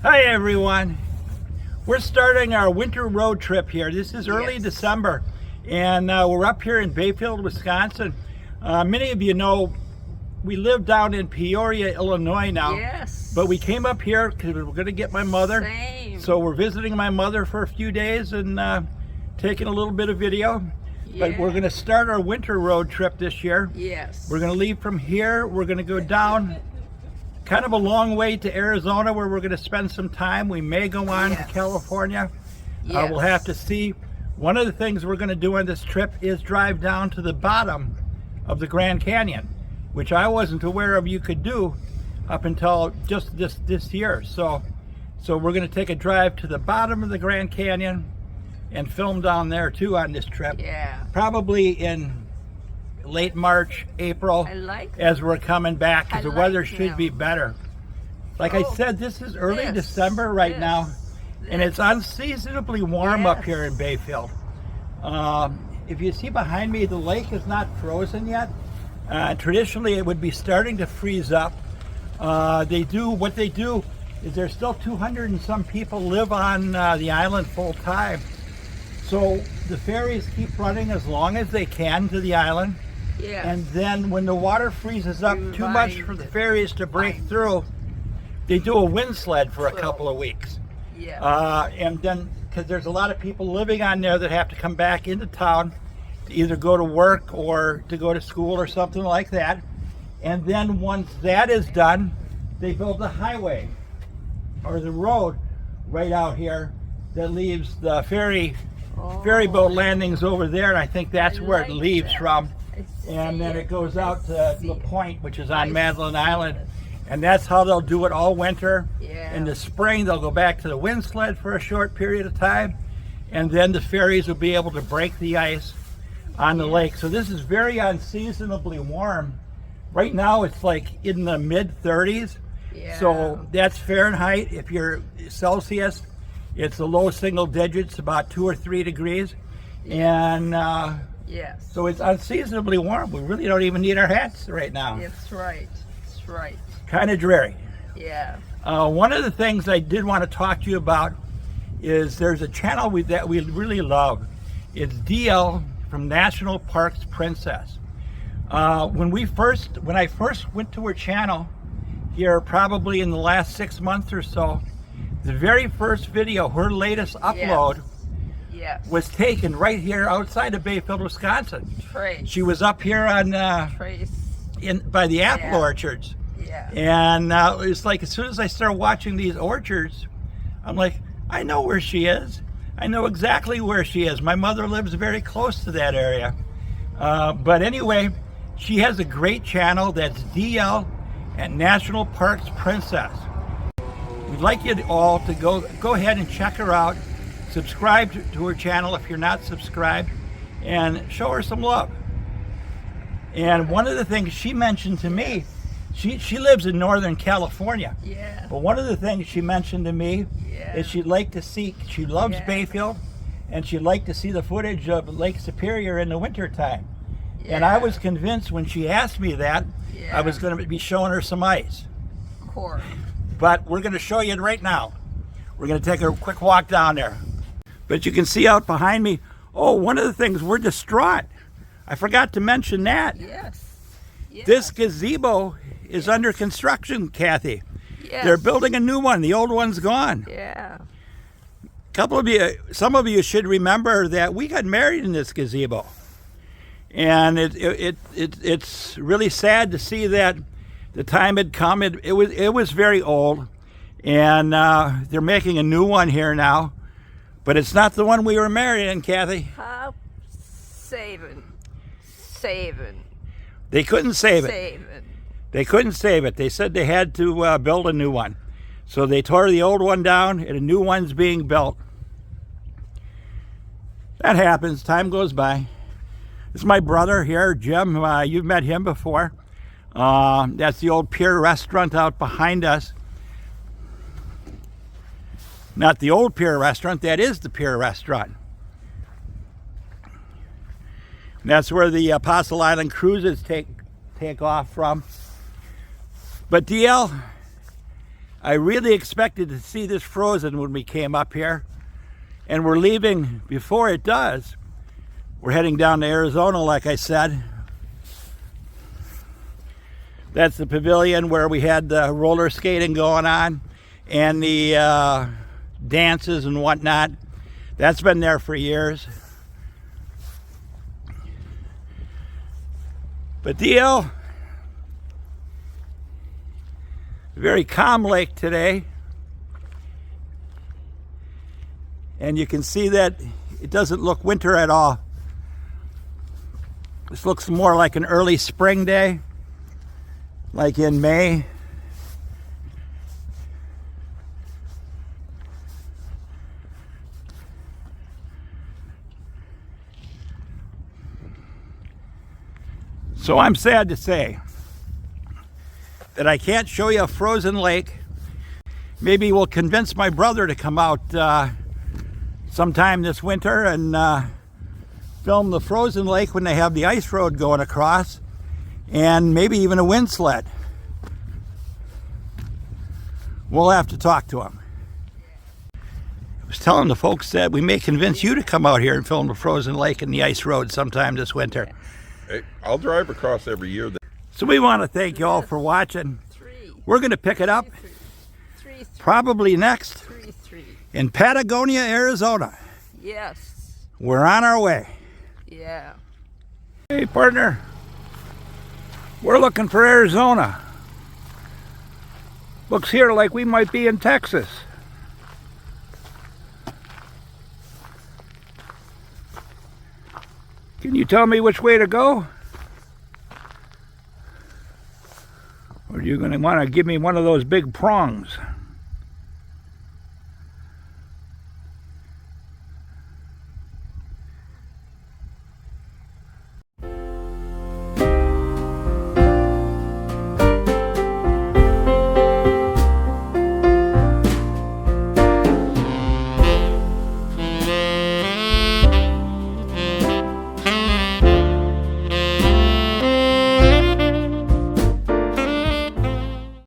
Hi everyone. We're starting our winter road trip here. This is early December, and we're up here in Bayfield, Wisconsin. Many of you know we live down in Peoria, Illinois now. Yes. But we came up here because we were going to get my mother. Same. So we're visiting my mother for a few days and taking a little bit of video. Yeah. But we're going to start our winter road trip this year. Yes. We're going to leave from here. We're going to go down kind of a long way to Arizona, where we're going to spend some time. We may go on to California. We'll have to see. One of the things we're going to do on this trip is drive down to the bottom of the Grand Canyon, which I wasn't aware of you could do up until just this year. So we're going to take a drive to the bottom of the Grand Canyon and film down there too on this trip. Yeah. Probably in late March, April, as we're coming back, because the weather should be better. Like I said, this is early December right now, and it's unseasonably warm up here in Bayfield. If you see behind me, the lake is not frozen yet. Traditionally, it would be starting to freeze up. What they do is there's still 200 and some people live on the island full time. So the ferries keep running as long as they can to the island. Yeah. And then when the water freezes up too much for the ferries to break through, they do a wind sled for a couple of weeks. Yeah. And then, because there's a lot of people living on there that have to come back into town to either go to work or to go to school or something like that. And then once that is done, they build the highway or the road right out here that leaves the ferry boat landings over there, and I think that's where it leaves from. And then it goes out to La Point, which is on Madeline Island, and that's how they'll do it all winter. In the spring, they'll go back to the wind sled for a short period of time, and then the ferries will be able to break the ice on the lake. So this is very unseasonably warm. Right now, it's like in the mid-30s. So that's Fahrenheit. If you're Celsius, it's the low single digits, about 2 or 3 degrees. And so it's unseasonably warm. We really don't even need our hats right now. That's right. That's right. Kind of dreary. Yeah. One of the things I did want to talk to you about is there's a channel that we really love. It's DL from National Parks Princess. When I first went to her channel here, probably in the last 6 months or so, the very first video, her latest upload, was taken right here outside of Bayfield, Wisconsin. She was up here on by the apple orchards. And it's like, as soon as I started watching these orchards, I'm like, I know where she is. I know exactly where she is. My mother lives very close to that area. But anyway, she has a great channel that's DL at National Parks Princess. We'd like you all to go ahead and check her out. Subscribe to her channel if you're not subscribed, and show her some love. And one of the things she mentioned to me, she lives in Northern California. But one of the things she mentioned to me is she loves Bayfield, and she'd like to see the footage of Lake Superior in the wintertime. And I was convinced when she asked me that, I was going to be showing her some ice. Of course. But we're going to show you it right now. We're going to take a quick walk down there. But you can see out behind me, one of the things, we're distraught. I forgot to mention that. This gazebo is under construction, Kathy. They're building a new one. The old one's gone. Some of you should remember that we got married in this gazebo. And it's really sad to see that the time had come. It was very old, and they're making a new one here now, but it's not the one we were married in, Kathy. Saving. They couldn't save it. They couldn't save it. They said they had to build a new one, so they tore the old one down, and a new one's being built. That happens. Time goes by. This is my brother here, Jim. You've met him before. That's the old Pier restaurant out behind us. Not the old Pier restaurant, that is the Pier restaurant. And that's where the Apostle Island cruises take off from. But DL, I really expected to see this frozen when we came up here, and we're leaving before it does. We're heading down to Arizona, like I said. That's the pavilion where we had the roller skating going on and the dances and whatnot. That's been there for years. But Dio, very calm lake today. And you can see that it doesn't look winter at all. This looks more like an early spring day, like in May. So I'm sad to say that I can't show you a frozen lake. Maybe we'll convince my brother to come out sometime this winter and film the frozen lake when they have the ice road going across, and maybe even a wind sled. We'll have to talk to him. I was telling the folks that we may convince you to come out here and film the frozen lake and the ice road sometime this winter. Hey, I'll drive across every year. So we want to thank you all for watching. We're going to pick it up probably next in Patagonia, Arizona. Yes. We're on our way. Yeah. Hey, partner. We're looking for Arizona. Looks here like we might be in Texas. Can you tell me which way to go? Or are you going to want to give me one of those big prongs?